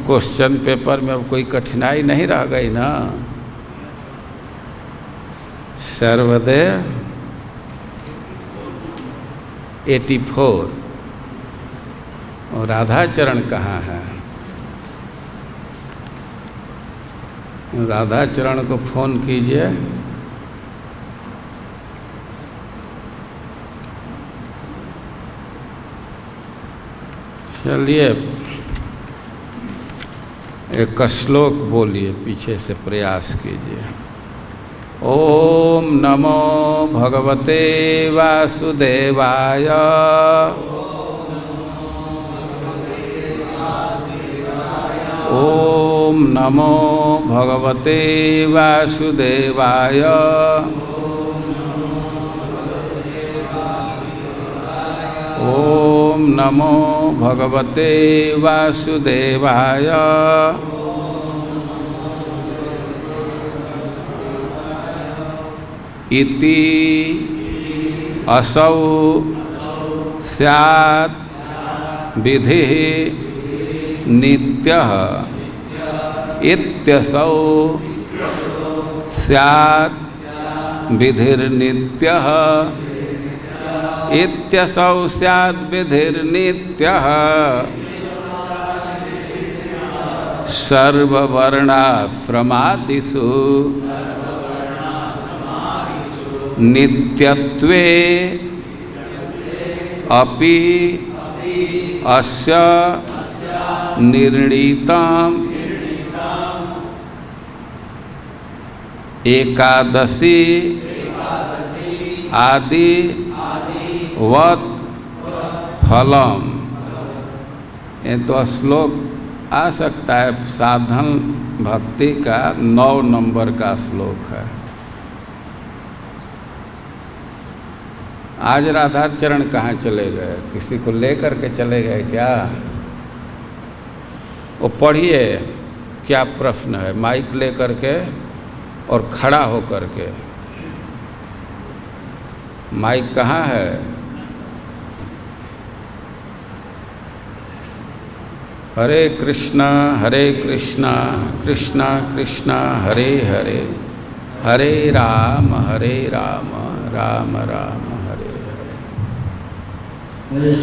Question paper में अब कोई कठिनाई नहीं रह गई ना। सर्वदेव 84 और राधाचरण कहाँ है? राधाचरण को फोन कीजिए। चलिए एक श्लोक बोलिए, पीछे से प्रयास कीजिए। ओम नमो भगवते वासुदेवाय। ओम नमो भगवते वासुदेवाय। ओम नमो भगवते वासुदेवाय। इति असौ स्यात् विधिः नित्यः इत्यसौ स्यात् विधिर्नित्यः इत्यसौ स्यात् विधिर्नित्यः। सर्ववर्णाश्रमादिषु नित्यत्वे अपि अस्य निर्णीतम् एकादशी आदि वत् फलम। ये तो श्लोक आ सकता है, साधन भक्ति का 9 नंबर का श्लोक है। आज राधाचरण कहाँ चले गए? किसी को लेकर के चले गए क्या? वो पढ़िए क्या प्रश्न है, माइक लेकर के और खड़ा होकर के। माइक कहाँ है? हरे कृष्णा कृष्णा कृष्णा हरे हरे, हरे राम राम राम हरे हरे।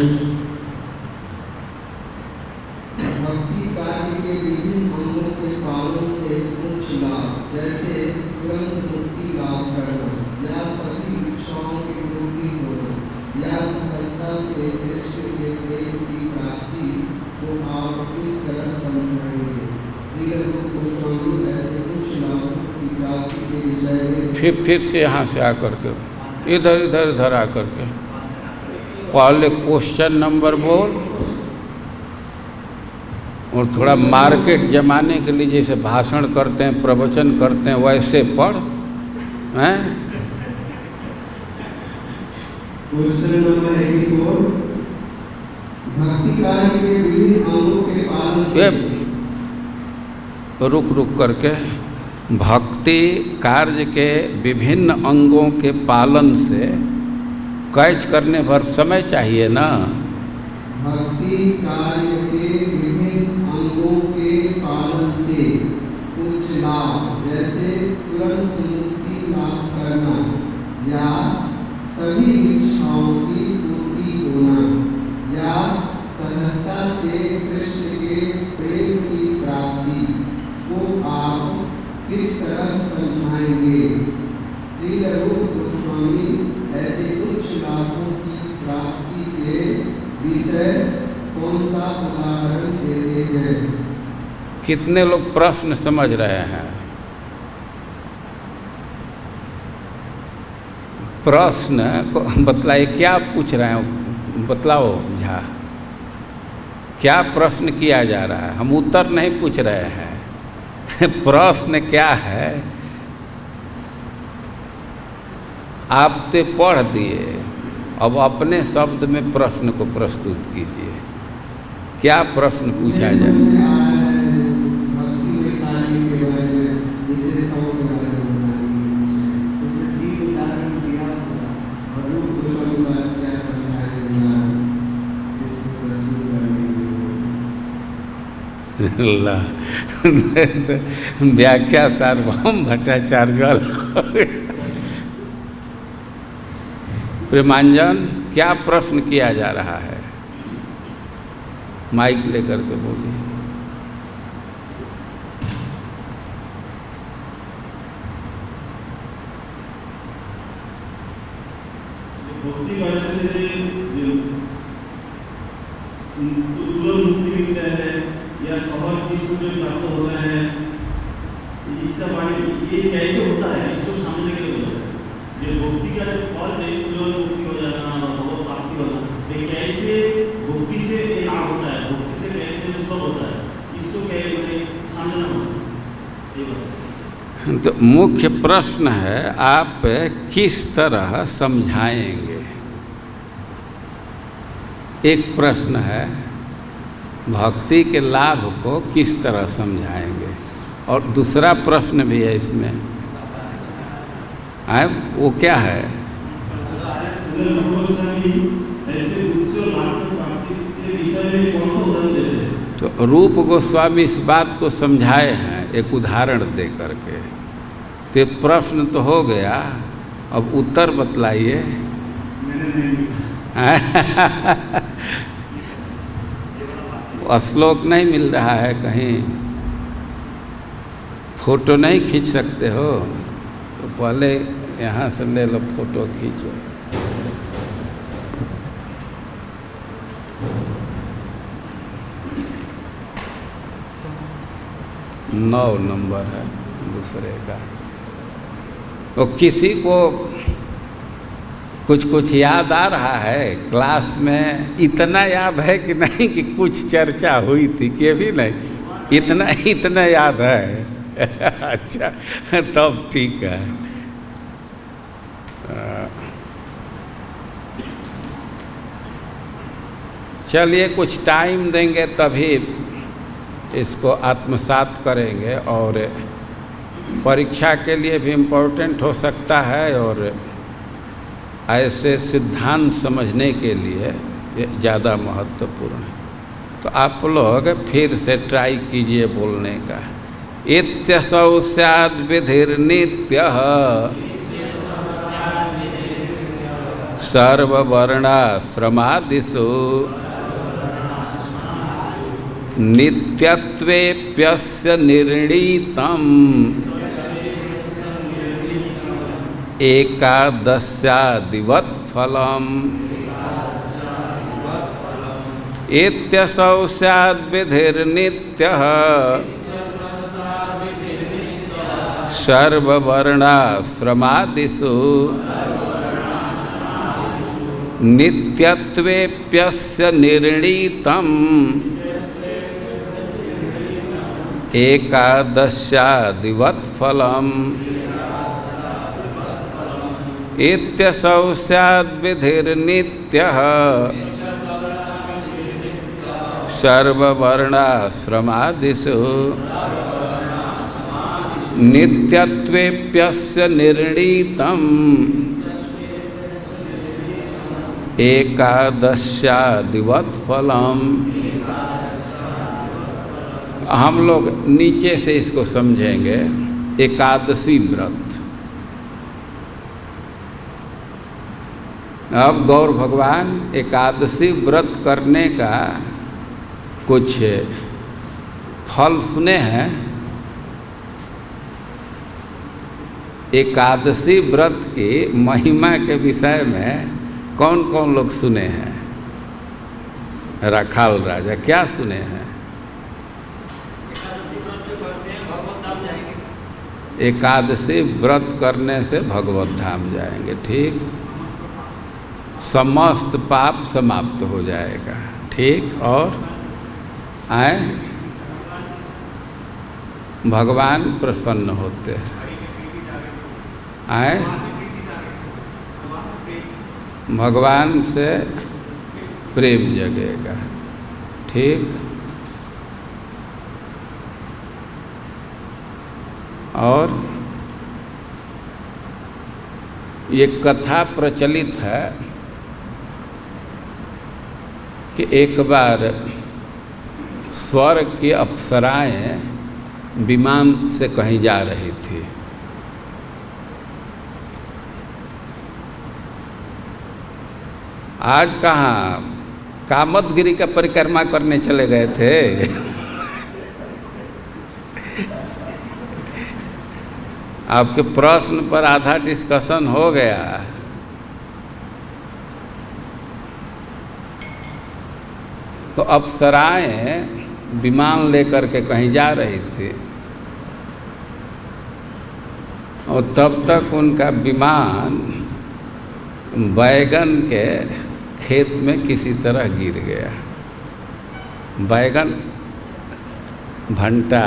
भक्ति कार्य के विभिन्न अंगों के पालन से कुछ लाभ, जैसे तुरंत मुक्ति लाभ करना या सभी इच्छाओं की पूर्ति होना या सहजता से कृष्ण के प्रेम की प्राप्ति को आप किस तरह समझाएंगे? गोस्वामी ऐसे कुछ लाभों की प्राप्ति के विषय में फिर से यहाँ से आकर के इधर आकर के पहले क्वेश्चन नंबर बोल, और थोड़ा मार्केट जमाने के लिए जैसे भाषण करते हैं, प्रवचन करते हैं, वैसे पढ़ हैं। क्वेश्चन नंबर 84 भक्ति कार्य के विभिन्न अंगों के पालन से रुक करके भक्ति कार्य के विभिन्न अंगों के पालन से कैच करने भर समय चाहिए ना। भक्ति कार्य के विभिन्न अंगों के पालन से कुछ लाभ, जैसे तुरंत मुक्ति लाभ करना या सभी इच्छाओं की पूर्ति होना या सहजता से कृष्ण के प्रेम की प्राप्ति को आप किस तरह समझाएंगे? श्री रूप गोस्वामी ऐसे कुछ लाभों की प्राप्ति के विषय कौन सा उदाहरण देते हैं? कितने लोग प्रश्न समझ रहे हैं? प्रश्न को बतलाइए, क्या पूछ रहे हैं? बतलाओ झा, क्या प्रश्न किया जा रहा है? हम उत्तर नहीं पूछ रहे हैं। प्रश्न क्या है? आप तो पढ़ दिए, अब अपने शब्द में प्रश्न को प्रस्तुत कीजिए। क्या प्रश्न पूछा जाए? अल्लाह व्याख्या सार्वभौम भट्टाचार्य वाला। प्रेमांजन, क्या प्रश्न किया जा रहा है? माइक लेकर के बोलिए। भक्ति करने से तुरंत मुक्ति मिलता है या सहज जिसको जो प्राप्त होता है, इसका बारे में ये कैसे होता है, इसको समझने के लिए जो भक्ति का जो फल है तुरंत मुक्ति हो जाना, बहुत प्राप्ति होना, ये कैसे भक्ति से लाभ होता है, भक्ति से कैसे सुलभ होता है, इसको क्या समझना होता। तो मुख्य प्रश्न है, आप किस तरह समझाएंगे? एक प्रश्न है, भक्ति के लाभ को किस तरह समझाएंगे, और दूसरा प्रश्न भी है इसमें, वो क्या है? तो रूप गोस्वामी इस बात को समझाए हैं एक उदाहरण दे करके। तो प्रश्न तो हो गया, अब उत्तर बतलाइए। श्लोक नहीं मिल रहा है कहीं? फोटो नहीं खींच सकते हो तो पहले यहाँ से ले लो, फोटो खींचो। नौ नंबर है दूसरे का। तो किसी को कुछ याद आ रहा है? क्लास में इतना याद है कि नहीं कि कुछ चर्चा हुई थी कि भी नहीं? इतना याद है। अच्छा, तब ठीक है। चलिए कुछ टाइम देंगे तभी इसको आत्मसात करेंगे, और परीक्षा के लिए भी इम्पोर्टेंट हो सकता है, और ऐसे सिद्धांत समझने के लिए ये ज़्यादा महत्वपूर्ण है। तो आप लोग फिर से ट्राई कीजिए बोलने का। इत्यसौ स्याद् विधिर्नित्यः सर्ववर्णाश्रमादिषु नित्यत्वेप्यस्य निर्णीतम् एकादस्यादिवत् फलम्। इत्यसौ स्याद् विधिर्नित्यः सर्ववर्णाश्रमादिषु नित्यत्वेप्यस्य निर्णीतम् एकादस्यादिवत् फलम्। इत्यसौ स्याद् विधिर्नित्यः सर्ववर्णाश्रमादिषु नित्यत्वेप्यस्य निर्णीतम् एकादस्यादिवत् फलम्। हम लोग नीचे से इसको समझेंगे। एकादशी व्रत। अब गौर भगवान एकादशी व्रत करने का कुछ फल सुने हैं? एकादशी व्रत की महिमा के विषय में कौन कौन लोग सुने हैं? राखाल राजा क्या सुने हैं? एकादशी व्रत करने से भगवत धाम जाएंगे। ठीक, समस्त पाप समाप्त हो जाएगा। ठीक, और आए भगवान प्रसन्न होते हैं। आए भगवान से प्रेम जगेगा। ठीक, और ये कथा प्रचलित है कि एक बार स्वर्ग की अप्सराएं विमान से कहीं जा रही थी। आज कहाँ कामतगिरी का परिक्रमा करने चले गए थे। आपके प्रश्न पर आधा डिस्कशन हो गया। तो अप्सराएं विमान लेकर के कहीं जा रही थी और तब तक उनका विमान बैगन के खेत में किसी तरह गिर गया। बैगन भंटा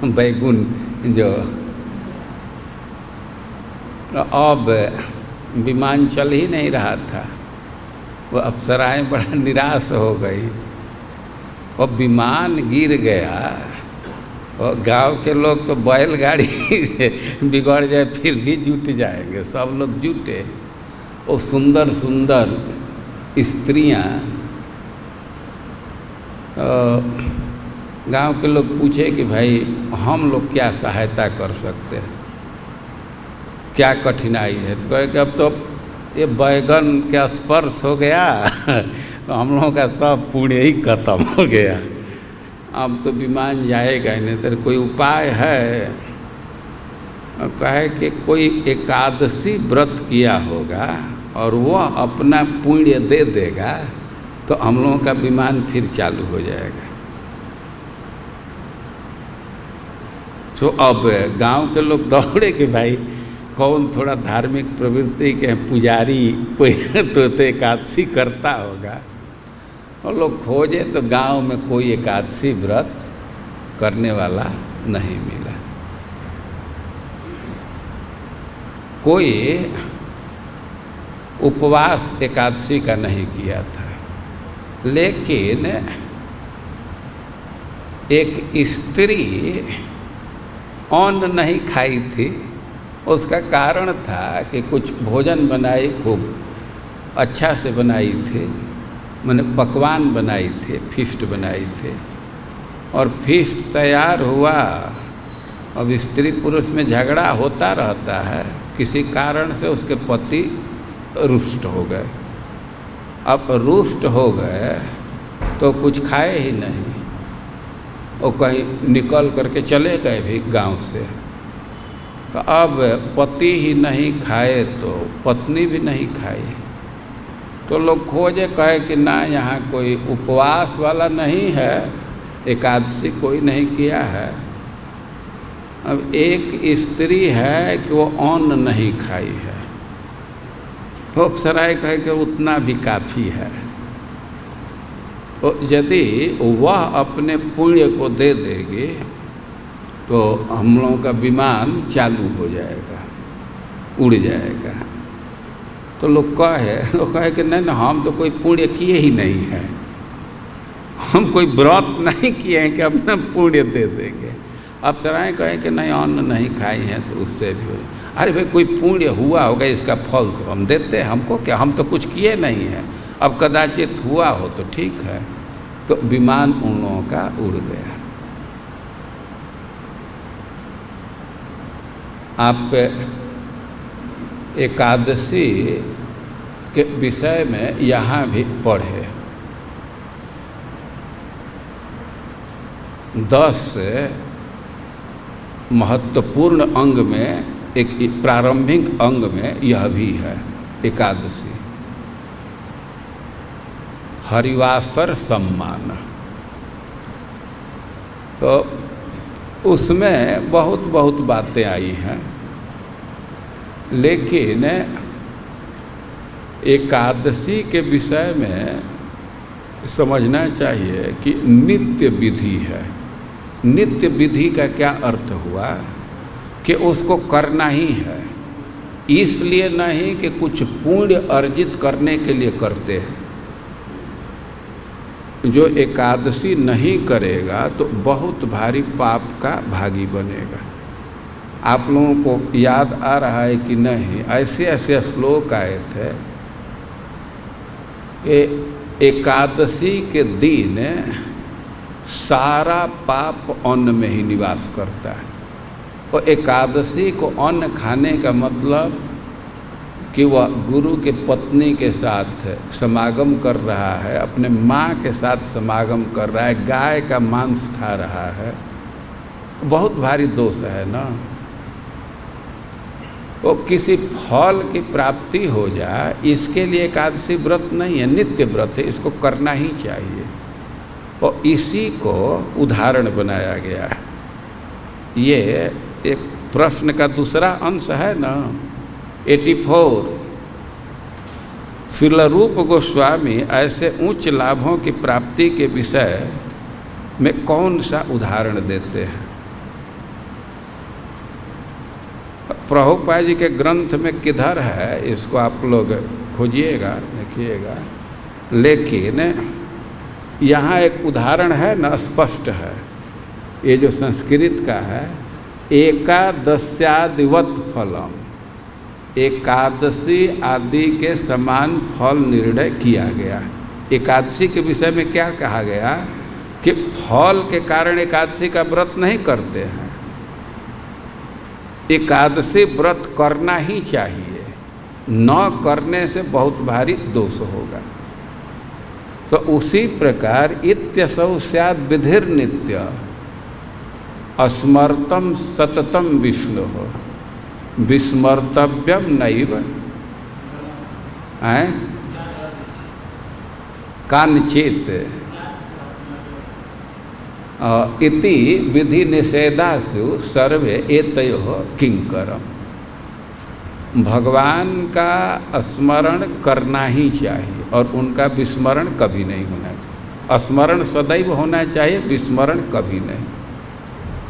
बैगुन जो, अब विमान चल ही नहीं रहा था। वो अप्सराएं बड़ा निराश हो गई। वो विमान गिर गया और गांव के लोग तो बैलगाड़ी बिगड़ जाए फिर भी जुट जाएंगे, सब लोग जुटे। वो सुंदर सुंदर स्त्रियां, गांव के लोग पूछे कि भाई हम लोग क्या सहायता कर सकते हैं, क्या कठिनाई है। तो कहे कि अब तो ये बैगन का स्पर्श हो गया तो हम लोगों का सब पुण्य ही खत्म हो गया, अब तो विमान जाएगा ही नहीं। तो कोई उपाय है? कहे कि कोई एकादशी व्रत किया होगा और वह अपना पुण्य दे देगा तो हम लोगों का विमान फिर चालू हो जाएगा। तो अब गांव के लोग दौड़े कि भाई कौन थोड़ा धार्मिक प्रवृत्ति के पुजारी कोई तो एकादशी करता होगा। और लोग खोजे तो गांव में कोई एकादशी व्रत करने वाला नहीं मिला। कोई उपवास एकादशी का नहीं किया था, लेकिन एक स्त्री अन्न नहीं खाई थी। उसका कारण था कि कुछ भोजन बनाई, खूब अच्छा से बनाई थी, मैंने पकवान बनाई थी, फीस्ट बनाई थी। और फीस्ट तैयार हुआ। अब स्त्री पुरुष में झगड़ा होता रहता है, किसी कारण से उसके पति रुष्ट हो गए। अब रुष्ट हो गए तो कुछ खाए ही नहीं, और कहीं निकल करके चले गए भी गांव से। तो अब पति ही नहीं खाए तो पत्नी भी नहीं खाई। तो लोग खोजे, कहे कि ना यहाँ कोई उपवास वाला नहीं है, एकादशी कोई नहीं किया है। अब एक स्त्री है कि वो अन्न नहीं खाई है, तो अप्सराएं कहे कि उतना भी काफ़ी है। तो यदि वह अपने पुण्य को दे देगी तो हम लोगों का विमान चालू हो जाएगा, उड़ जाएगा। तो लोग कहे कि नहीं, हम तो कोई पुण्य किए ही नहीं है, हम कोई व्रत नहीं किए हैं कि अपना पुण्य दे देंगे। अप्सराएं कहें कि नहीं, अन्न नहीं खाई हैं तो उससे भी हो। अरे भाई कोई पुण्य हुआ होगा, इसका फल तो हम देते हैं, हमको क्या, हम तो कुछ किए नहीं हैं, अब कदाचित हुआ हो तो ठीक है। तो विमान उन लोगों का उड़ गया। आप एकादशी के विषय में यहाँ भी पढ़े। 10 महत्वपूर्ण अंग में एक प्रारंभिक अंग में यह भी है एकादशी। हरिवासर सम्मान, तो उसमें बहुत बहुत बातें आई हैं, लेकिन एकादशी के विषय में समझना चाहिए कि नित्य विधि है। नित्य विधि का क्या अर्थ हुआ कि उसको करना ही है, इसलिए नहीं कि कुछ पुण्य अर्जित करने के लिए करते हैं। जो एकादशी नहीं करेगा तो बहुत भारी पाप का भागी बनेगा। आप लोगों को याद आ रहा है कि नहीं, ऐसे ऐसे श्लोक आए थे कि एकादशी के दिन सारा पाप अन्न में ही निवास करता है। और एकादशी को अन्न खाने का मतलब कि वह गुरु के पत्नी के साथ समागम कर रहा है, अपने माँ के साथ समागम कर रहा है, गाय का मांस खा रहा है, बहुत भारी दोष है ना। वो किसी फल की प्राप्ति हो जाए इसके लिए एकादशी व्रत नहीं है, नित्य व्रत है, इसको करना ही चाहिए। और इसी को उदाहरण बनाया गया है। ये एक प्रश्न का दूसरा अंश है ना, 84। फिलरूप गोस्वामी ऐसे उच्च लाभों की प्राप्ति के विषय में कौन सा उदाहरण देते हैं? प्रभुपाद जी के ग्रंथ में किधर है, इसको आप लोग खोजिएगा, देखिएगा। लेकिन यहाँ एक उदाहरण है ना, स्पष्ट है। ये जो संस्कृत का है, एकादश्यादिवत फलम, एकादशी आदि के समान फल निर्णय किया गया। एकादशी के विषय में क्या कहा गया कि फल के कारण एकादशी का व्रत नहीं करते हैं। एकादशी व्रत करना ही चाहिए, न करने से बहुत भारी दोष होगा। तो उसी प्रकार इत्यसौ स्यात् विधिर्नित्य अस्मर्तम सततम विष्णु हो विस्मर्तव्यम नैव कांचित इति विधि निषेधासु सर्वे एतयोः किंकरम। भगवान का स्मरण करना ही चाहिए और उनका विस्मरण कभी नहीं होना चाहिए। स्मरण सदैव होना चाहिए, विस्मरण कभी नहीं।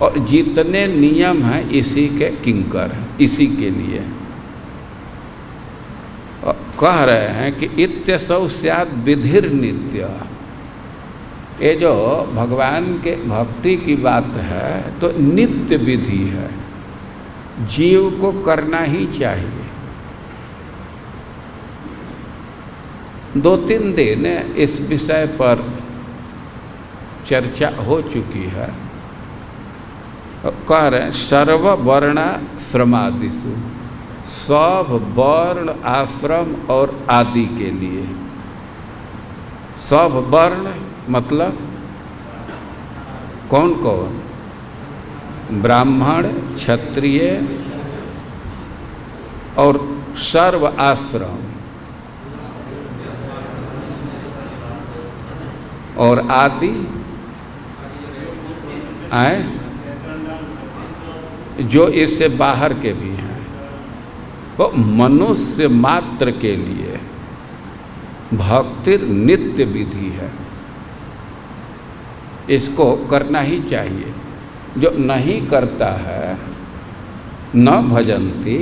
और जितने नियम हैं इसी के किंकर हैं, इसी के लिए कह रहे हैं कि इत्यसौ स्यात् विधिर्नित्य। ये जो भगवान के भक्ति की बात है तो नित्य विधि है, जीव को करना ही चाहिए। 2-3 दिन इस विषय पर चर्चा हो चुकी है। कह रहे हैं सर्ववर्णाश्रमादिषु, सब वर्ण आश्रम और आदि के लिए। सब वर्ण मतलब कौन कौन? ब्राह्मण, क्षत्रिय और सर्व आश्रम और आदि आए जो इससे बाहर के भी हैं। वो मनुष्य मात्र के लिए भक्ति नित्य विधि है, इसको करना ही चाहिए। जो नहीं करता है न भजन्ति,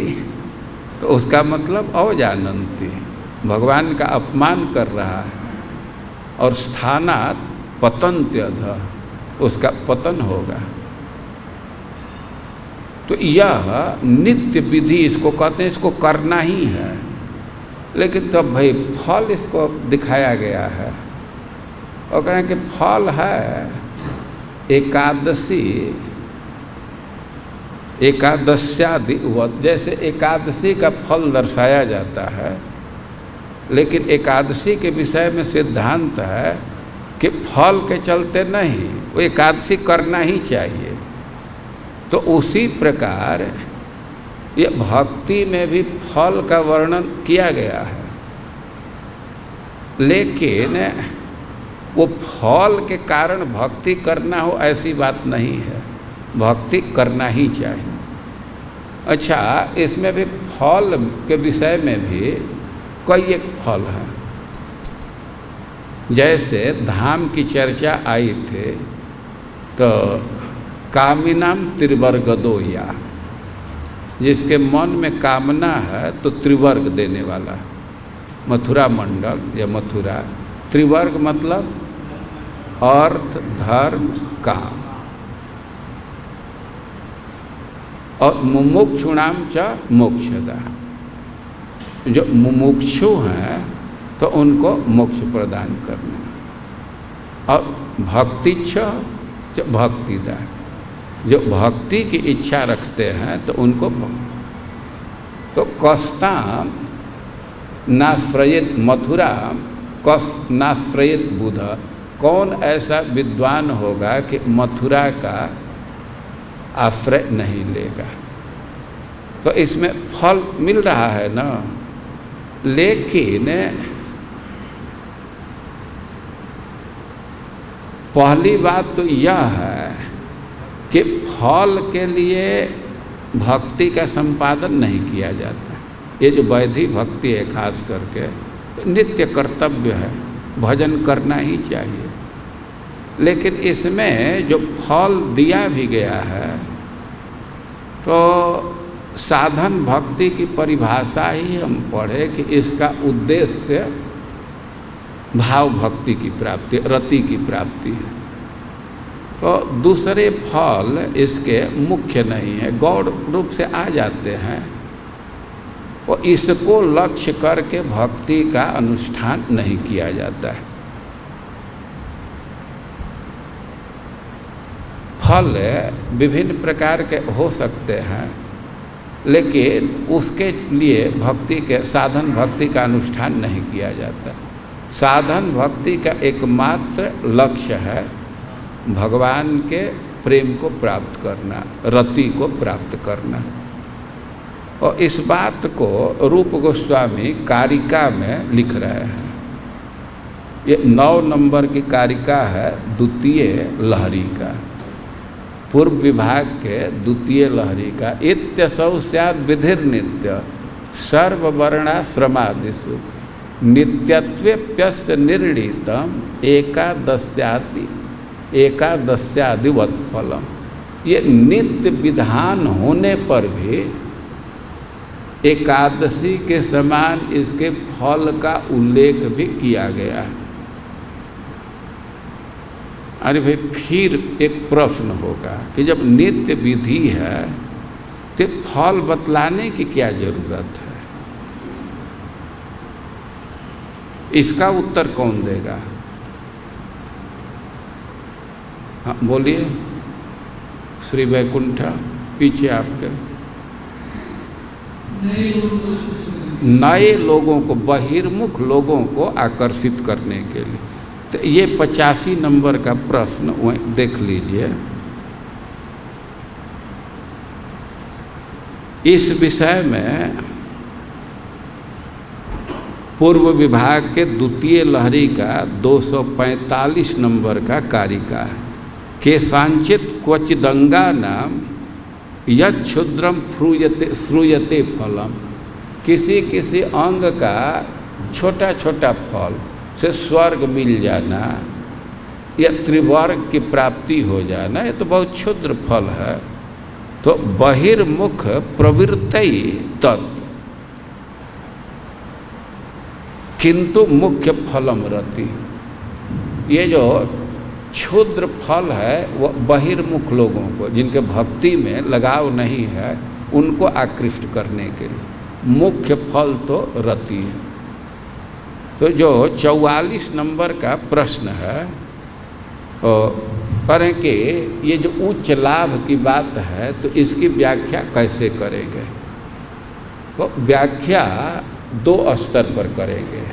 तो उसका मतलब अवजानन्ति, भगवान का अपमान कर रहा है। और स्थानात् पतन्त्यधः, उसका पतन होगा। तो यह नित्य विधि इसको कहते हैं, इसको करना ही है। लेकिन तो भाई फल इसको दिखाया गया है और कहें कि फल है एकादशी, एकादश्यादिवत, जैसे एकादशी का फल दर्शाया जाता है। लेकिन एकादशी के विषय में सिद्धांत है कि फल के चलते नहीं, वो एकादशी करना ही चाहिए। तो उसी प्रकार ये भक्ति में भी फल का वर्णन किया गया है, लेकिन वो फल के कारण भक्ति करना हो ऐसी बात नहीं है, भक्ति करना ही चाहिए। अच्छा, इसमें भी फल के विषय में भी कई एक फल हैं। जैसे धाम की चर्चा आई थी तो कामिनाम त्रिवर्गदो, या जिसके मन में कामना है तो त्रिवर्ग देने वाला, मथुरा मंडल या मथुरा। त्रिवर्ग मतलब अर्थ, धर्म, काम। और मुमुक्षुणाम च मोक्षदा, जो मुमुक्षु हैं तो उनको मोक्ष प्रदान करना। और भक्तिच्छ जो भक्तिदा, जो भक्ति की इच्छा रखते हैं तो उनको तो कस्ताम नाश्रयेत मथुरा कस नाश्रयेत बुध। कौन ऐसा विद्वान होगा कि मथुरा का आश्रय नहीं लेगा? तो इसमें फल मिल रहा है ना, लेकिन पहली बात तो यह है कि फल के लिए भक्ति का संपादन नहीं किया जाता। ये जो वैधि भक्ति है खास करके नित्य कर्तव्य है, भजन करना ही चाहिए। लेकिन इसमें जो फल दिया भी गया है तो साधन भक्ति की परिभाषा ही हम पढ़े कि इसका उद्देश्य भाव भक्ति की प्राप्ति, रति की प्राप्ति है। तो दूसरे फल इसके मुख्य नहीं है, गौण रूप से आ जाते हैं। और इसको लक्ष्य करके भक्ति का अनुष्ठान नहीं किया जाता है। फल विभिन्न प्रकार के हो सकते हैं, लेकिन उसके लिए भक्ति के साधन भक्ति का अनुष्ठान नहीं किया जाता। साधन भक्ति का एकमात्र लक्ष्य है भगवान के प्रेम को प्राप्त करना, रति को प्राप्त करना। और इस बात को रूप गोस्वामी कारिका में लिख रहे हैं। ये 9 नंबर की कारिका है द्वितीय लहरी का, पूर्व विभाग के द्वितीय लहरी का। इत्यसौ स्यात् विधिर नित्य सर्ववर्णाश्रमादिषु नित्यत्वेप्यस्य निर्णीतम एकादश्यादिवत् फलम। ये नित्य विधान होने पर भी एकादशी के समान इसके फल का उल्लेख भी किया गया है। अरे भाई, फिर एक प्रश्न होगा कि जब नित्य विधि है तो फल बतलाने की क्या जरूरत है? इसका उत्तर कौन देगा? हाँ बोलिए, श्री वैकुंठ पीछे आपके। नए लोगों को, बहिर्मुख लोगों को आकर्षित करने के लिए। तो ये 85 नंबर का प्रश्न वहीं देख लीजिए। इस विषय में पूर्व विभाग के द्वितीय लहरी का 245 नंबर का कारिका है। केषांचित् क्वचिदंगा नाम यत् क्षुद्रम श्रूयते फलम। किसी किसी अंग का छोटा छोटा फल से स्वर्ग मिल जाना या त्रिवर्ग की प्राप्ति हो जाना, ये तो बहुत क्षुद्र फल है। तो बहिर्मुख प्रवृत्ति तत् किंतु मुख्य फलम रति। ये जो क्षुद्र फल है वो बहिर्मुख लोगों को, जिनके भक्ति में लगाव नहीं है, उनको आकृष्ट करने के लिए मुख्य फल तो रति है। तो जो 44 नंबर का प्रश्न है करें कि ये जो उच्च लाभ की बात है तो इसकी व्याख्या कैसे करेंगे? तो व्याख्या 2 स्तर पर करेंगे।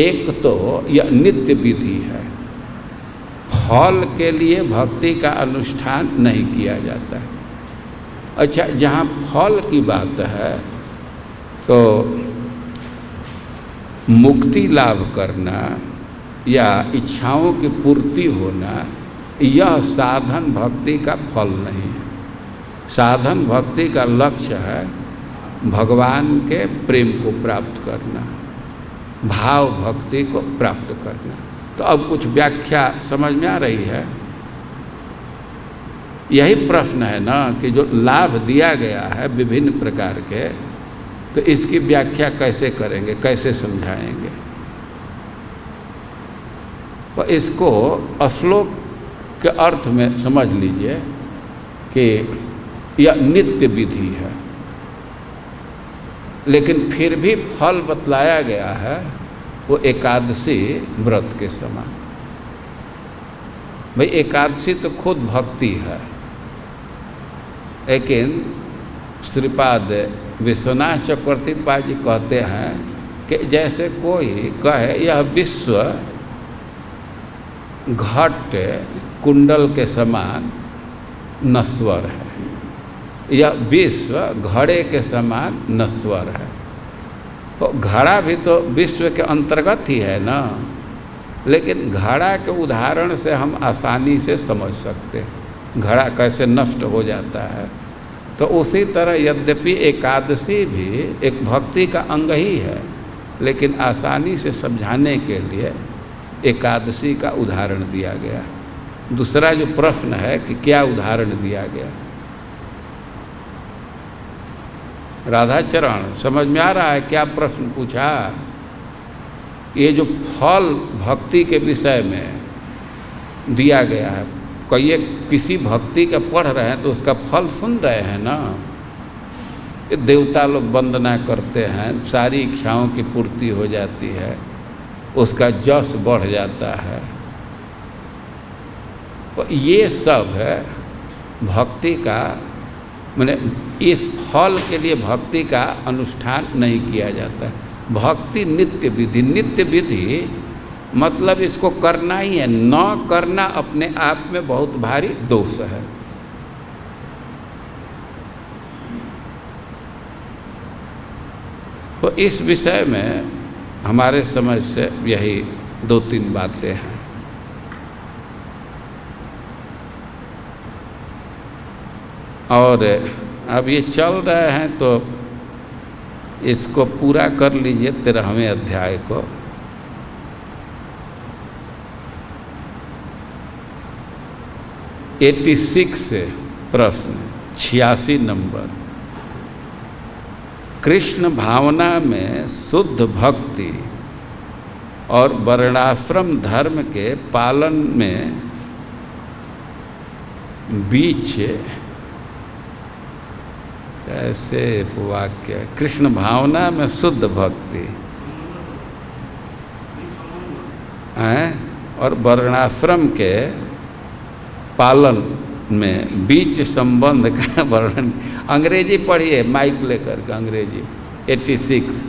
एक तो यह नित्य विधि है, फल के लिए भक्ति का अनुष्ठान नहीं किया जाता है। अच्छा, जहाँ फल की बात है तो मुक्ति लाभ करना या इच्छाओं की पूर्ति होना, यह साधन भक्ति का फल नहीं है। साधन भक्ति का लक्ष्य है भगवान के प्रेम को प्राप्त करना, भाव भक्ति को प्राप्त करना। तो अब कुछ व्याख्या समझ में आ रही है? यही प्रश्न है ना कि जो लाभ दिया गया है विभिन्न प्रकार के, तो इसकी व्याख्या कैसे करेंगे, कैसे समझाएंगे? तो इसको श्लोक के अर्थ में समझ लीजिए कि यह नित्य विधि है, लेकिन फिर भी फल बतलाया गया है वो एकादशी व्रत के समान। भाई एकादशी तो खुद भक्ति है, लेकिन श्रीपाद विश्वनाथ चक्रवर्ती पाद जी कहते हैं कि जैसे कोई कहे यह विश्व घट कुंडल के समान नश्वर है, यह विश्व घड़े के समान नश्वर है। तो घड़ा भी तो विश्व के अंतर्गत ही है ना, लेकिन घड़ा के उदाहरण से हम आसानी से समझ सकते हैं घड़ा कैसे नष्ट हो जाता है। तो उसी तरह यद्यपि एकादशी भी एक भक्ति का अंग ही है, लेकिन आसानी से समझाने के लिए एकादशी का उदाहरण दिया गया। दूसरा जो प्रश्न है कि क्या उदाहरण दिया गया, राधाचरण समझ में आ रहा है क्या प्रश्न पूछा? ये जो फल भक्ति के विषय में दिया गया है, कहिए किसी भक्ति का पढ़ रहे हैं तो उसका फल सुन रहे हैं ना। देवता लोग वंदना करते हैं, सारी इच्छाओं की पूर्ति हो जाती है, उसका यश बढ़ जाता है। तो ये सब है भक्ति का, माने इस फल के लिए भक्ति का अनुष्ठान नहीं किया जाता है। भक्ति नित्य विधि, नित्य विधि मतलब इसको करना ही है, न करना अपने आप में बहुत भारी दोष है। तो इस विषय में हमारे समझ से यही 2-3 बातें हैं। और अब ये चल रहे हैं तो इसको पूरा कर लीजिए 13वें अध्याय को। से प्रश्न 86 नंबर। कृष्ण भावना में शुद्ध भक्ति और वर्णाश्रम धर्म के पालन में बीच ऐसे वाक्य, कृष्ण भावना में शुद्ध भक्ति है और वर्णाश्रम के पालन में बीच संबंध का वर्णन। अंग्रेजी पढ़िए माइक लेकर के, अंग्रेजी 86।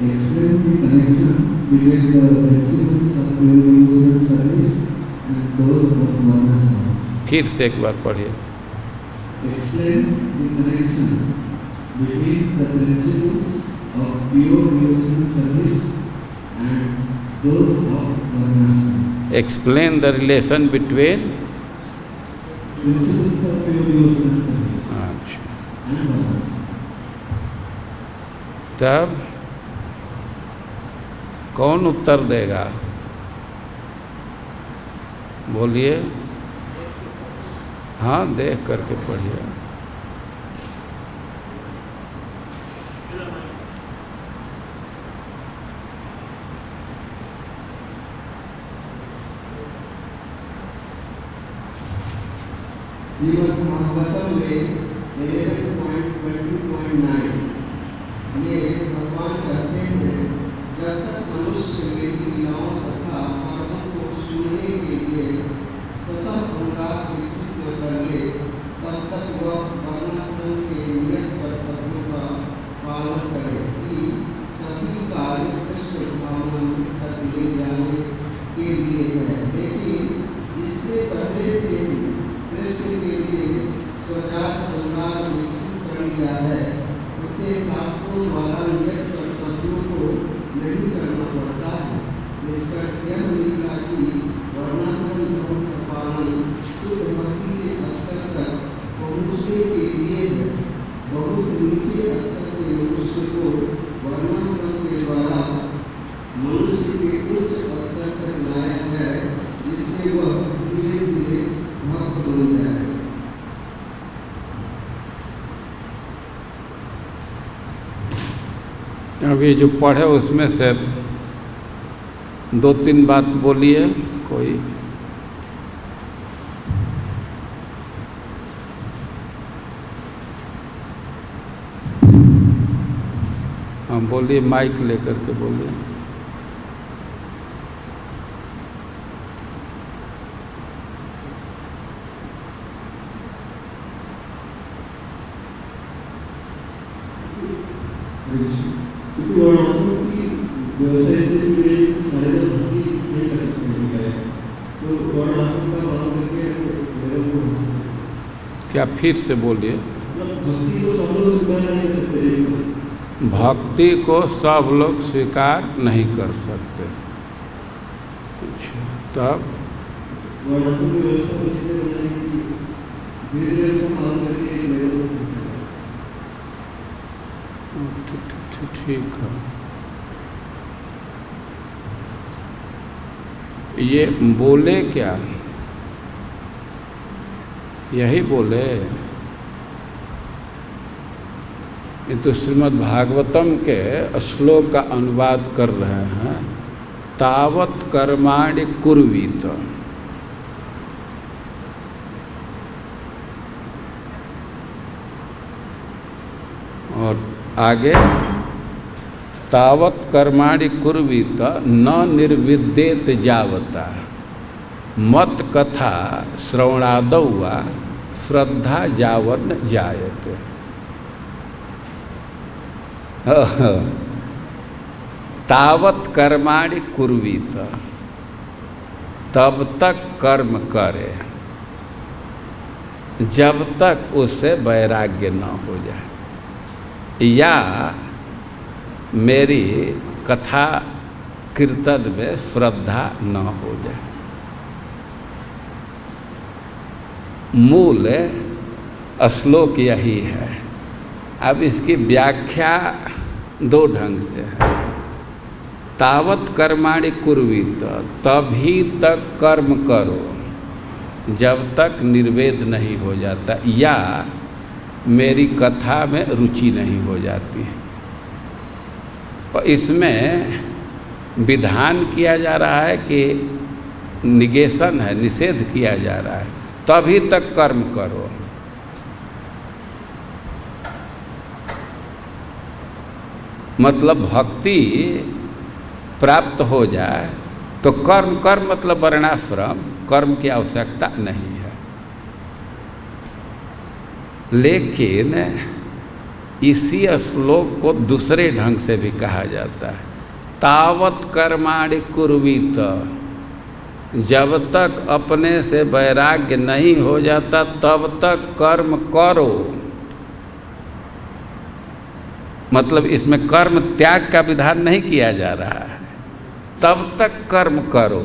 Explain the connection between the principles of pure devotional service and those of varnasana. फिर से एक बार पढ़िए। Explain the connection between the principles of pure devotional service and those of varnasana. Explain the relation between Principles of pure devotional service and varnasana. तब कौन उत्तर देगा? बोलिए। हाँ, देख करके पढ़िए। श्रीमद् भागवतम में 11.20.9 ये भगवान कहते हैं, जब तक मनुष्य मेरी लीलाओं तथा कर्मों को सुनने के लिए स्वतः अनुराग विकसित न कर ले, तब तक वह वर्णाश्रम के नियत कर्तव्यों का पालन करे कि सभी कार्य कृष्ण भावना तक ले जाने के लिए है। लेकिन जिसने पहले से ही कृष्ण के लिए स्वजात अनुराग विकसित कर लिया है, उसे शास्त्रों द्वारा नियत कर्तव्यों को नहीं करना पड़ता है। निष्कर्ष यह निकला कि वर्णाश्रम धर्म का पालन शुद्ध भक्ति के स्तर तक पहुँचने के लिए है। बहुत नीचे स्तर के मनुष्य को वर्णाश्रम के द्वारा मनुष्य के उच्च स्तर तक लाया है, जिससे वह धीरे धीरे भक्त बन जाए। अभी जो पढ़े उसमें से 2-3 बात बोलिए कोई। बोलिए, माइक लेकर के बोलिए। क्योंकि वर्णाश्रम की व्यवसाय से जुड़े सारे लोग भक्ति नहीं कर सकते हैं, तो वर्णाश्रम का पालन करके लोगों को क्या फिर से बोलिए? भक्ति को सब लोग स्वीकार नहीं कर सकते। भक्ति को सब लोग स्वीकार नहीं कर सकते। अच्छा, तब वर्णाश्रम की व्यवस्था को इससे बनाने की धीरे-धीरे उसका पालन करके लोगों को ठीक है। ये बोले क्या? यही बोले? ये तो श्रीमद् भागवतम के श्लोक का अनुवाद कर रहे हैं। तावत कर्माणि कुर्वीत, और आगे तावत कर्माणि कुर्वीत न निर्विद्येत जावता मत कथा श्रवणादौ वा श्रद्धा जावन जायते। तावत कर्माणि कुर्वीत, तब तक कर्म करे जब तक उससे वैराग्य न हो जाए, या मेरी कथा कीर्तन में श्रद्धा न हो जाए। मूल श्लोक यही है। अब इसकी व्याख्या दो ढंग से है। तावत कर्माणि कुर्वीत, तभी तक कर्म करो जब तक निर्वेद नहीं हो जाता या मेरी कथा में रुचि नहीं हो जाती है। और इसमें विधान किया जा रहा है कि निगेशन है, निषेध किया जा रहा है। तभी तक कर्म करो। मतलब भक्ति प्राप्त हो जाए तो कर्म कर, मतलब वर्णाश्रम कर्म की आवश्यकता नहीं है। लेकिन इसी श्लोक को दूसरे ढंग से भी कहा जाता है। तावत कर्माणि कुर्वीत, जब तक अपने से वैराग्य नहीं हो जाता तब तक कर्म करो। मतलब इसमें कर्म त्याग का विधान नहीं किया जा रहा है, तब तक कर्म करो।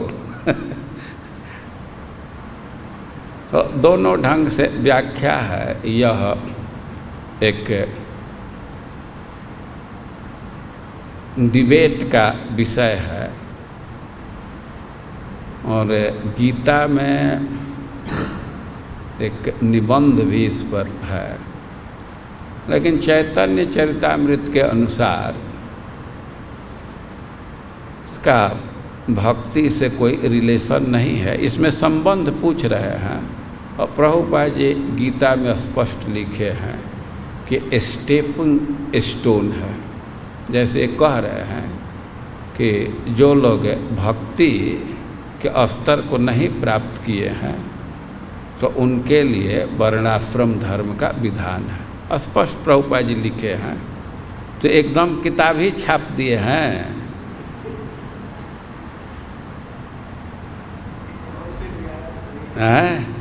तो दोनों ढंग से व्याख्या है। यह एक डिबेट का विषय है और गीता में एक निबंध भी इस पर है। लेकिन चैतन्य चरितामृत के अनुसार इसका भक्ति से कोई रिलेशन नहीं है। इसमें संबंध पूछ रहे हैं और प्रभुपाद जी गीता में स्पष्ट लिखे हैं कि स्टेपिंग स्टोन है। जैसे कह रहे हैं कि जो लोग भक्ति के स्तर को नहीं प्राप्त किए हैं तो उनके लिए वर्णाश्रम धर्म का विधान है। स्पष्ट प्रभुपाद जी लिखे हैं, तो एकदम किताब ही छाप दिए हैं। हैं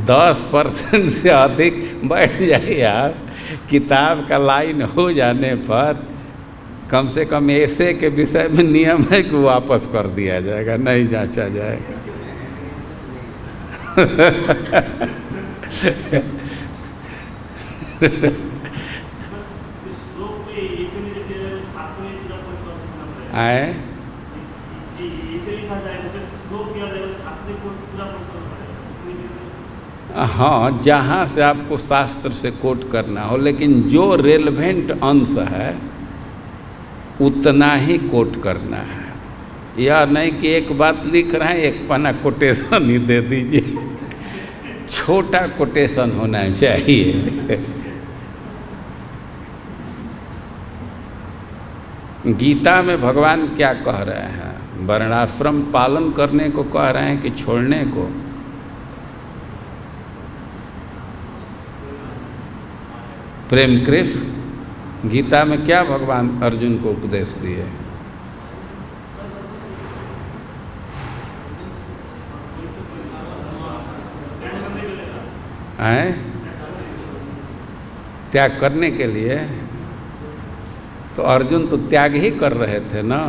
10% से अधिक बैठ जाइए आप, किताब का लाइन हो जाने पर कम से कम ऐसे के विषय में नियम है कि वापस कर दिया जाएगा, नहीं जांचा जाएगा। आए हाँ, जहाँ से आपको शास्त्र से कोट करना हो, लेकिन जो रेलेवेंट अंश है उतना ही कोट करना है। यह नहीं कि एक बात लिख रहे हैं एक पन्ना कोटेशन ही दे दीजिए। छोटा कोटेशन होना चाहिए। गीता में भगवान क्या कह रहे हैं? वर्णाश्रम पालन करने को कह रहे हैं कि छोड़ने को? प्रेम कृष्ण गीता में क्या भगवान अर्जुन को उपदेश दिए? हैं? त्याग करने के लिए? तो अर्जुन तो त्याग ही कर रहे थे ना।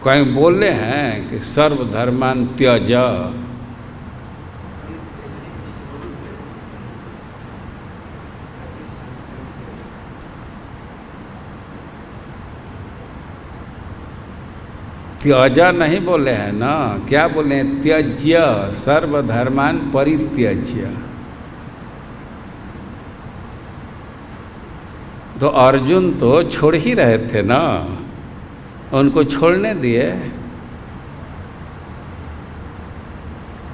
कहीं बोले हैं कि सर्वधर्मान त्यज? त्यज नहीं बोले हैं ना, क्या बोले हैं? त्यज्य सर्वधर्मान परित्यज्य। तो अर्जुन तो छोड़ ही रहे थे ना, उनको छोड़ने दिए।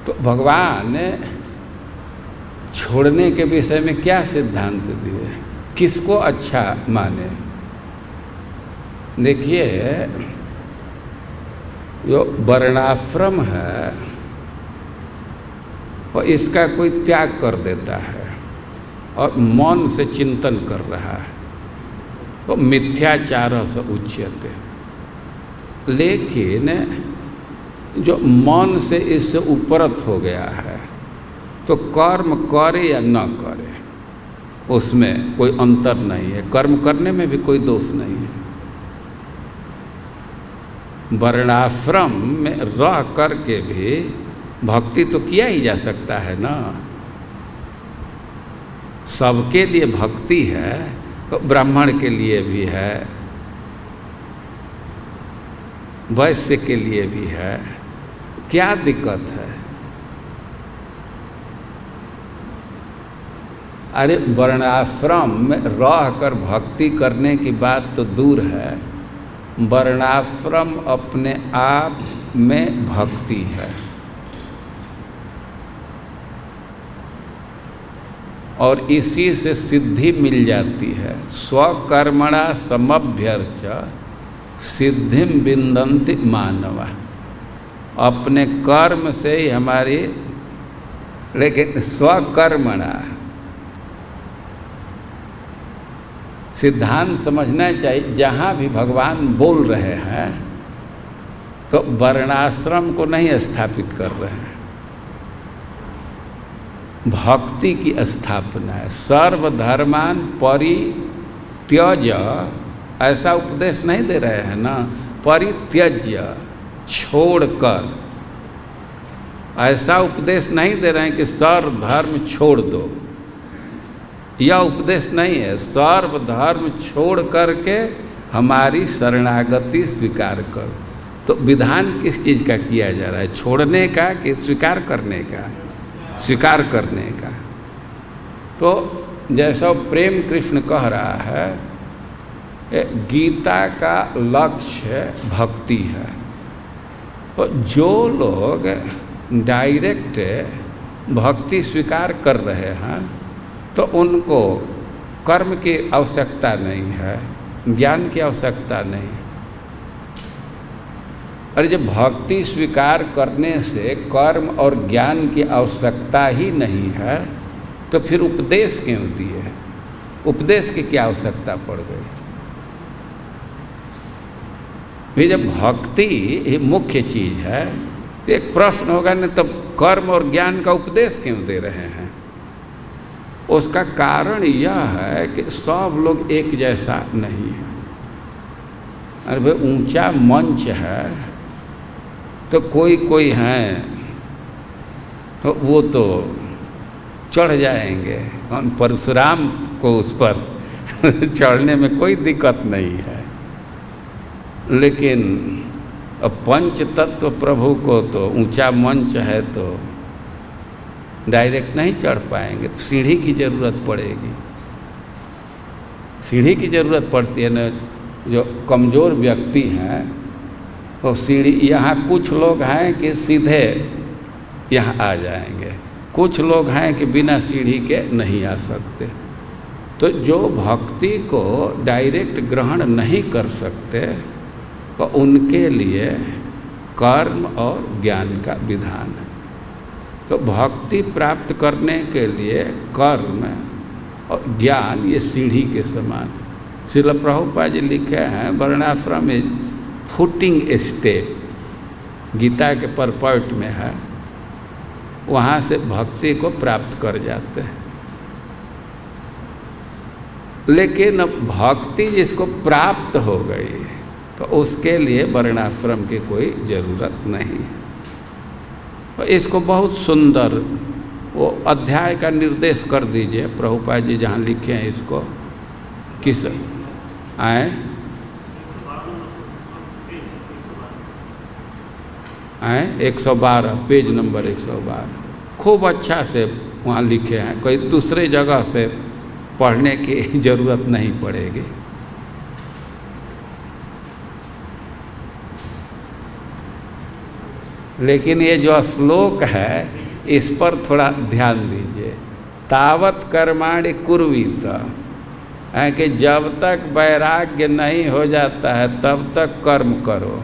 तो भगवान ने छोड़ने के विषय में क्या सिद्धांत दिए? किसको अच्छा माने? देखिए, जो वर्णाश्रम है और इसका कोई त्याग कर देता है और मौन से चिंतन कर रहा है तो मिथ्याचार से उच्यते। लेकिन जो मौन से इससे उपरत हो गया है तो कर्म करे या न करे उसमें कोई अंतर नहीं है, कर्म करने में भी कोई दोष नहीं है। वर्णाश्रम में रह करके भी भक्ति तो किया ही जा सकता है ना। सबके लिए भक्ति है तो ब्राह्मण के लिए भी है, वैश्य के लिए भी है, क्या दिक्कत है? अरे वर्णाश्रम में रह कर भक्ति करने की बात तो दूर है, वर्णाश्रम अपने आप में भक्ति है। और इसी से सिद्धि मिल जाती है। स्वकर्मणा समभ्यर्च सिद्धिम विन्दन्ति मानवा। अपने कर्म से ही हमारी, लेकिन स्वकर्मणा सिद्धांत समझना चाहिए। जहाँ भी भगवान बोल रहे हैं तो वर्णाश्रम को नहीं स्थापित कर रहे हैं, भक्ति की स्थापना है। सर्वधर्मान परित्यज ऐसा उपदेश नहीं दे रहे हैं ना, परित्यज्य छोड़कर। ऐसा उपदेश नहीं दे रहे हैं कि सर्वधर्म छोड़ दो, यह उपदेश नहीं है। सर्वधर्म छोड़ करके हमारी शरणागति स्वीकार करो। तो विधान किस चीज़ का किया जा रहा है? छोड़ने का कि स्वीकार करने का? स्वीकार करने का। तो जैसा प्रेम कृष्ण कह रहा है, गीता का लक्ष्य भक्ति है। तो जो लोग डायरेक्ट भक्ति स्वीकार कर रहे हैं तो उनको कर्म की आवश्यकता नहीं है, ज्ञान की आवश्यकता नहीं। और जब भक्ति स्वीकार करने से कर्म और ज्ञान की आवश्यकता ही नहीं है तो फिर उपदेश क्यों दिए? उपदेश की क्या आवश्यकता पड़ गई? भी जब भक्ति ही मुख्य चीज़ है तो एक प्रश्न होगा, नहीं तो कर्म और ज्ञान का उपदेश क्यों दे रहे हैं? उसका कारण यह है कि सब लोग एक जैसा नहीं है। अरे भाई ऊंचा मंच है तो कोई हैं तो वो तो चढ़ जाएंगे, कौन परशुराम को उस पर चढ़ने में कोई दिक्कत नहीं है। लेकिन अब पंच तत्व प्रभु को तो ऊंचा मंच है तो डायरेक्ट नहीं चढ़ पाएंगे, तो सीढ़ी की ज़रूरत पड़ेगी। सीढ़ी की ज़रूरत पड़ती है ना। जो कमज़ोर व्यक्ति हैं तो सीढ़ी, यहाँ कुछ लोग हैं कि सीधे यहाँ आ जाएंगे, कुछ लोग हैं कि बिना सीढ़ी के नहीं आ सकते। तो जो भक्ति को डायरेक्ट ग्रहण नहीं कर सकते तो उनके लिए कर्म और ज्ञान का विधान है। तो भक्ति प्राप्त करने के लिए कर्म और ज्ञान ये सीढ़ी के समान। श्रील प्रभुपाद जी लिखे हैं वर्णाश्रम इज फुटिंग स्टेप, गीता के परपर्ट में है, वहाँ से भक्ति को प्राप्त कर जाते हैं। लेकिन अब भक्ति जिसको प्राप्त हो गई तो उसके लिए वर्णाश्रम की कोई ज़रूरत नहीं। तो इसको बहुत सुंदर वो अध्याय का निर्देश कर दीजिए प्रभुपाद जी जहाँ लिखे हैं इसको, किस आए 112 पेज नंबर 112 खूब अच्छा से वहाँ लिखे हैं, कोई दूसरे जगह से पढ़ने की ज़रूरत नहीं पड़ेगी। लेकिन ये जो श्लोक है इस पर थोड़ा ध्यान दीजिए। तावत कर्माणि कुर्वीत है कि जब तक वैराग्य नहीं हो जाता है तब तक कर्म करो।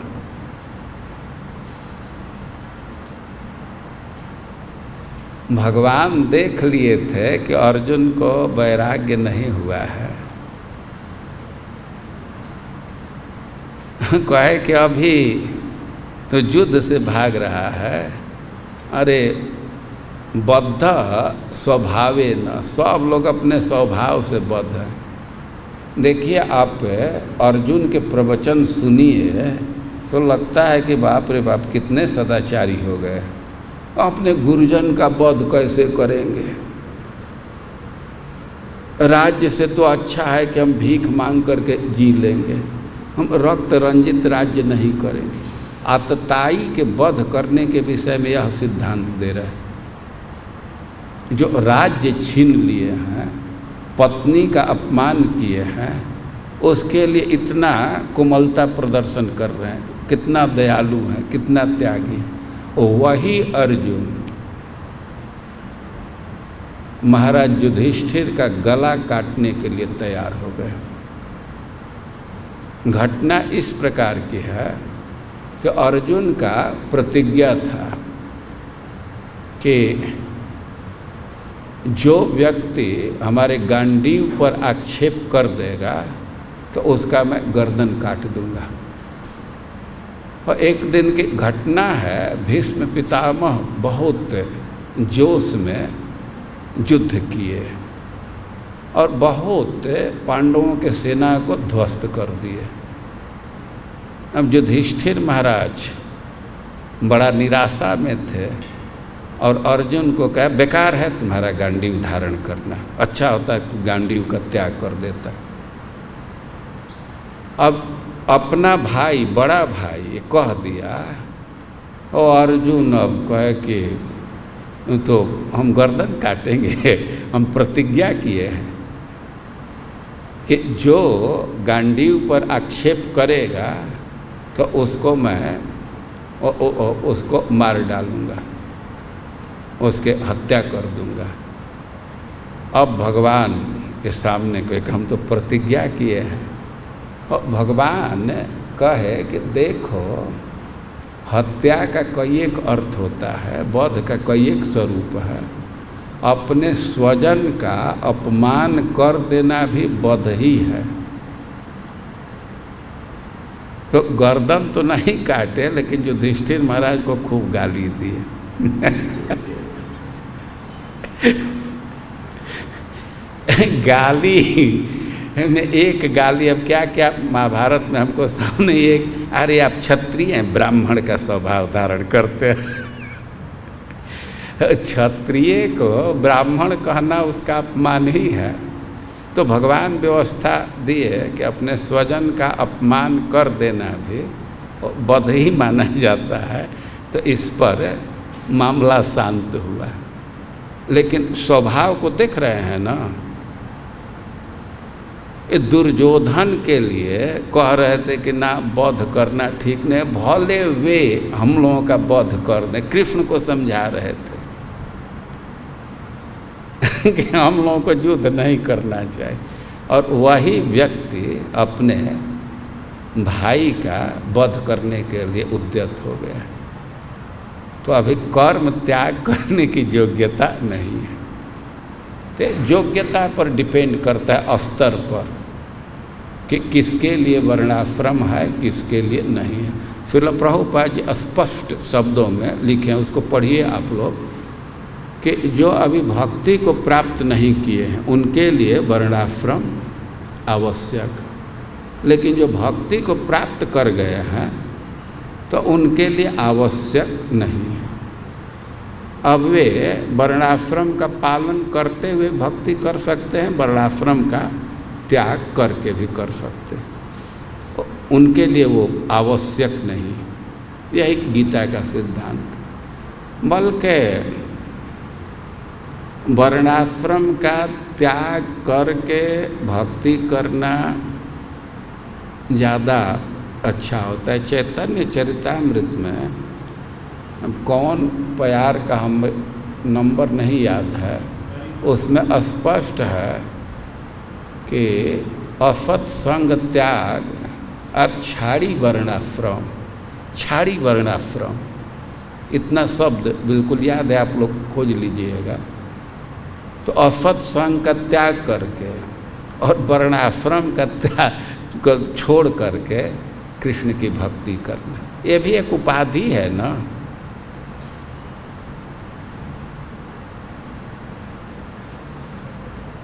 भगवान देख लिए थे कि अर्जुन को वैराग्य नहीं हुआ है, कहे कि अभी तो युद्ध से भाग रहा है। अरे बद्ध स्वभावे न, सब लोग अपने स्वभाव से बद्ध हैं। देखिए आप अर्जुन के प्रवचन सुनिए तो लगता है कि बाप रे बाप कितने सदाचारी हो गए, अपने गुरुजन का वध कैसे करेंगे। राज्य से तो अच्छा है कि हम भीख मांग करके जी लेंगे, हम रक्त रंजित राज्य नहीं करेंगे। आतताई के वध करने के विषय में यह सिद्धांत दे रहे हैं। जो राज्य छीन लिए हैं, पत्नी का अपमान किए हैं, उसके लिए इतना कोमलता प्रदर्शन कर रहे हैं, कितना दयालु हैं, कितना त्यागी हैं। वही अर्जुन महाराज युधिष्ठिर का गला काटने के लिए तैयार हो गए। घटना इस प्रकार की है कि अर्जुन का प्रतिज्ञा था कि जो व्यक्ति हमारे गांडीव पर आक्षेप कर देगा तो उसका मैं गर्दन काट दूंगा। और एक दिन की घटना है, भीष्म पितामह बहुत जोश में युद्ध किए और बहुत पांडवों के सेना को ध्वस्त कर दिए। अब युधिष्ठिर महाराज बड़ा निराशा में थे और अर्जुन को कहा बेकार है तुम्हारा गांडीव धारण करना, अच्छा होता कि गांडीव का त्याग कर देता। अब अपना भाई, बड़ा भाई ये कह दिया और अर्जुन अब कहे कि तो हम गर्दन काटेंगे, हम प्रतिज्ञा किए हैं कि जो गांडीव पर आक्षेप करेगा तो उसको मैं उसको मार डालूंगा, उसके हत्या कर दूंगा। अब भगवान के सामने कोई हम तो प्रतिज्ञा किए हैं। और भगवान कहे कि देखो हत्या का कई एक अर्थ होता है, वध का कई एक स्वरूप है। अपने स्वजन का अपमान कर देना भी वध ही है। तो गर्दन तो नहीं काटे लेकिन युधिष्ठिर महाराज को खूब गाली दिए। गाली में एक गाली, अब क्या क्या महाभारत में हमको सामने एक, अरे आप क्षत्रिय हैं, ब्राह्मण का स्वभाव धारण करते हैं। क्षत्रिय को ब्राह्मण कहना उसका अपमान ही है। तो भगवान व्यवस्था दिए कि अपने स्वजन का अपमान कर देना भी वध ही माना जाता है। तो इस पर मामला शांत हुआ। लेकिन स्वभाव को देख रहे हैं ना, ये दुर्योधन के लिए कह रहे थे कि ना वध करना ठीक नहीं, भले वे हम लोगों का वध कर दें, कृष्ण को समझा रहे थे। कि हम लोगों को युद्ध नहीं करना चाहिए, और वही व्यक्ति अपने भाई का वध करने के लिए उद्यत हो गया। तो अभी कर्म त्याग करने की योग्यता नहीं है। तो योग्यता पर डिपेंड करता है स्तर पर कि किसके लिए वर्णाश्रम है, किसके लिए नहीं है। श्रील प्रभुपाद जी स्पष्ट शब्दों में लिखे हैं, उसको पढ़िए आप लोग, कि जो अभी भक्ति को प्राप्त नहीं किए हैं उनके लिए वर्णाश्रम आवश्यक, लेकिन जो भक्ति को प्राप्त कर गए हैं तो उनके लिए आवश्यक नहीं है। अब वे वर्णाश्रम का पालन करते हुए भक्ति कर सकते हैं, वर्णाश्रम का त्याग करके भी कर सकते हैं, उनके लिए वो आवश्यक नहीं। यही गीता का सिद्धांत। बल्कि वर्णाश्रम का त्याग करके भक्ति करना ज़्यादा अच्छा होता है। चैतन्य चरितामृत में कौन प्यार का हम नंबर नहीं याद है, उसमें स्पष्ट है कि असत संग त्याग और छाड़ी वर्णाश्रम, छाड़ी वर्णाश्रम, इतना शब्द बिल्कुल याद है, आप लोग खोज लीजिएगा। तो असत संग का त्याग करके और वर्णाश्रम का त्याग को छोड़ करके कृष्ण की भक्ति करना, ये भी एक उपाधि है ना।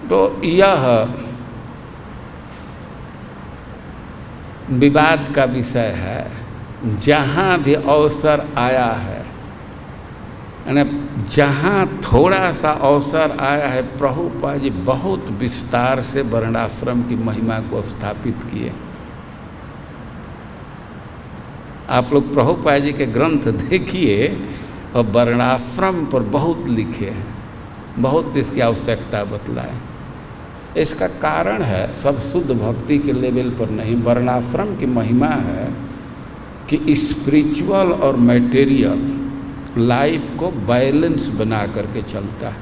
तो यह विवाद का विषय है। जहाँ भी अवसर आया है, यानी जहाँ थोड़ा सा अवसर आया है, प्रभुपाद जी बहुत विस्तार से वर्णाश्रम की महिमा को स्थापित किए। आप लोग प्रभुपाद जी के ग्रंथ देखिए और वर्णाश्रम पर बहुत लिखे हैं, बहुत इसकी आवश्यकता बतलाए। इसका कारण है सब शुद्ध भक्ति के लेवल पर नहीं, वर्णाश्रम की महिमा है कि स्पिरिचुअल और मटेरियल लाइफ को बैलेंस बना करके चलता है।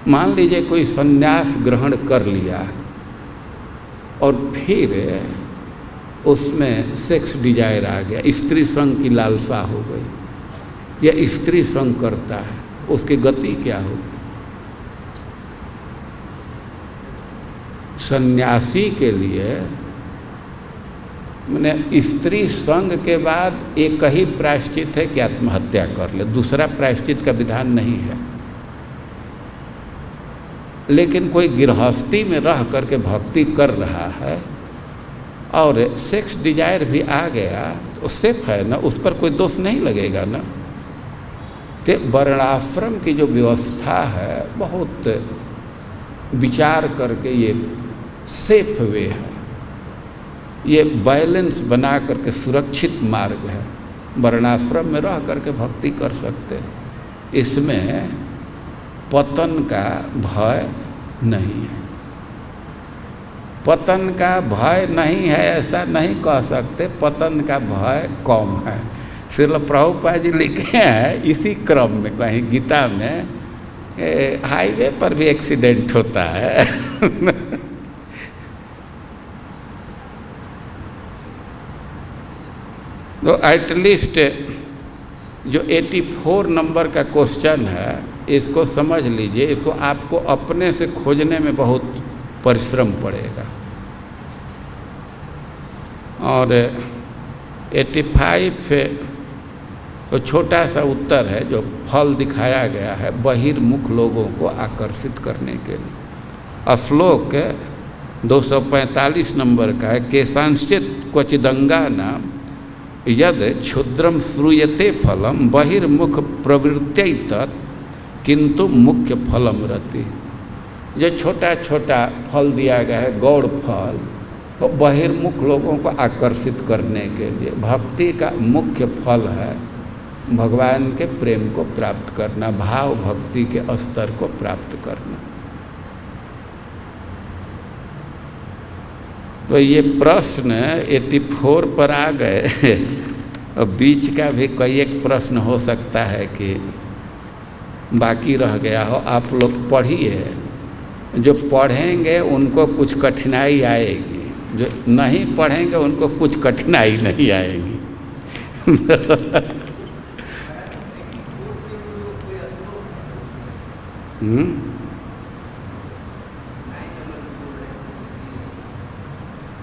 मान लीजिए कोई संन्यास ग्रहण कर लिया और फिर उसमें सेक्स डिजायर आ गया, स्त्री संग की लालसा हो गई, या स्त्री संग करता है, उसकी गति क्या होगी? सन्यासी के लिए मैंने स्त्री संग के बाद एक ही प्रायश्चित है कि आत्महत्या कर ले, दूसरा प्रायश्चित का विधान नहीं है। लेकिन कोई गृहस्थी में रह करके भक्ति कर रहा है और सेक्स डिजायर भी आ गया तो सेफ है ना, उस पर कोई दोष नहीं लगेगा ना। तो वर्णाश्रम की जो व्यवस्था है बहुत विचार करके ये सेफ वे है, ये बैलेंस बना करके सुरक्षित मार्ग है। वर्णाश्रम में रह करके भक्ति कर सकते हैं, इसमें पतन का भय नहीं है। पतन का भय नहीं है ऐसा नहीं कह सकते, पतन का भय कम है। श्रील प्रभुपाद जी लिखे हैं इसी क्रम में, कहीं गीता में हाईवे पर भी एक्सीडेंट होता है तो एटलीस्ट जो 84 नंबर का क्वेश्चन है इसको समझ लीजिए, इसको आपको अपने से खोजने में बहुत परिश्रम पड़ेगा। और 85 तो छोटा सा उत्तर है जो फल दिखाया गया है बहिर्मुख लोगों को आकर्षित करने के लिए। श्लोक 245 नंबर का है, केशांश्चित क्वचिदंगा नाम यद क्षुद्रम श्रूयते फलम बहिर्मुख प्रवृत्ति तत् किंतु मुख्य फलम रति। जो छोटा छोटा फल दिया गया है गौड़ फल, तो बहिर्मुख लोगों को आकर्षित करने के लिए। भक्ति का मुख्य फल है भगवान के प्रेम को प्राप्त करना, भाव भक्ति के स्तर को प्राप्त करना। तो ये प्रश्न 84 पर आ गए और बीच का भी कई एक प्रश्न हो सकता है कि बाकी रह गया हो, आप लोग पढ़िए। जो पढ़ेंगे उनको कुछ कठिनाई आएगी, जो नहीं पढ़ेंगे उनको कुछ कठिनाई नहीं आएगी।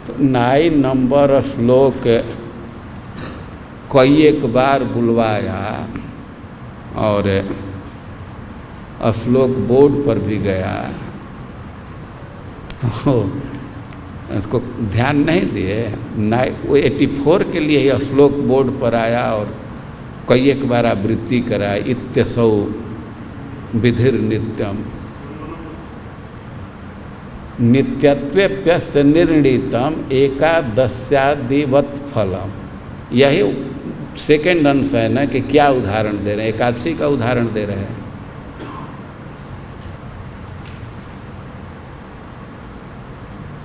तो 9 नंबर श्लोक कई एक बार बुलवाया और श्लोक बोर्ड पर भी गया, इसको ध्यान नहीं दिए। वो 84 के लिए यह श्लोक बोर्ड पर आया और कई एक बार आवृत्ति कराया। इत्यसौ विधिर नित्यम नित्यत्वेप्यस्य निर्णीतम एकादश्यादिवत् फलम। यही सेकेंड अंश है ना कि क्या उदाहरण दे रहे हैं, एकादशी का उदाहरण दे रहे हैं।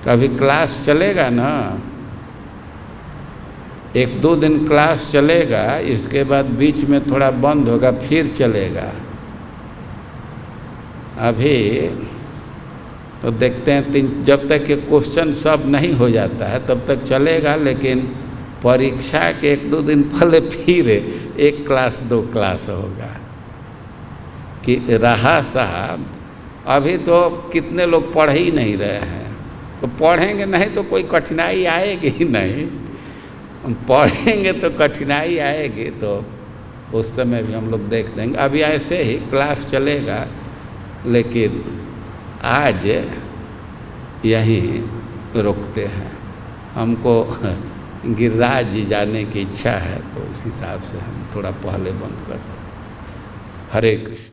तो अभी क्लास चलेगा ना, 1-2 दिन क्लास चलेगा, इसके बाद बीच में थोड़ा बंद होगा, फिर चलेगा। अभी तो देखते हैं जब तक ये क्वेश्चन सब नहीं हो जाता है तब तक चलेगा, लेकिन परीक्षा के 1-2 दिन पहले फिर 1 क्लास 2 क्लास होगा कि रहा साहब। अभी तो कितने लोग पढ़ ही नहीं रहे हैं, तो पढ़ेंगे नहीं तो कोई कठिनाई आएगी ही नहीं। पढ़ेंगे तो कठिनाई आएगी, तो उस समय भी हम लोग देख देंगे। अभी ऐसे ही क्लास चलेगा, लेकिन आज यहीं रोकते हैं। हमको गिरिराज जी जाने की इच्छा है, तो इस हिसाब से हम थोड़ा पहले बंद करते हैं। हरे कृष्ण।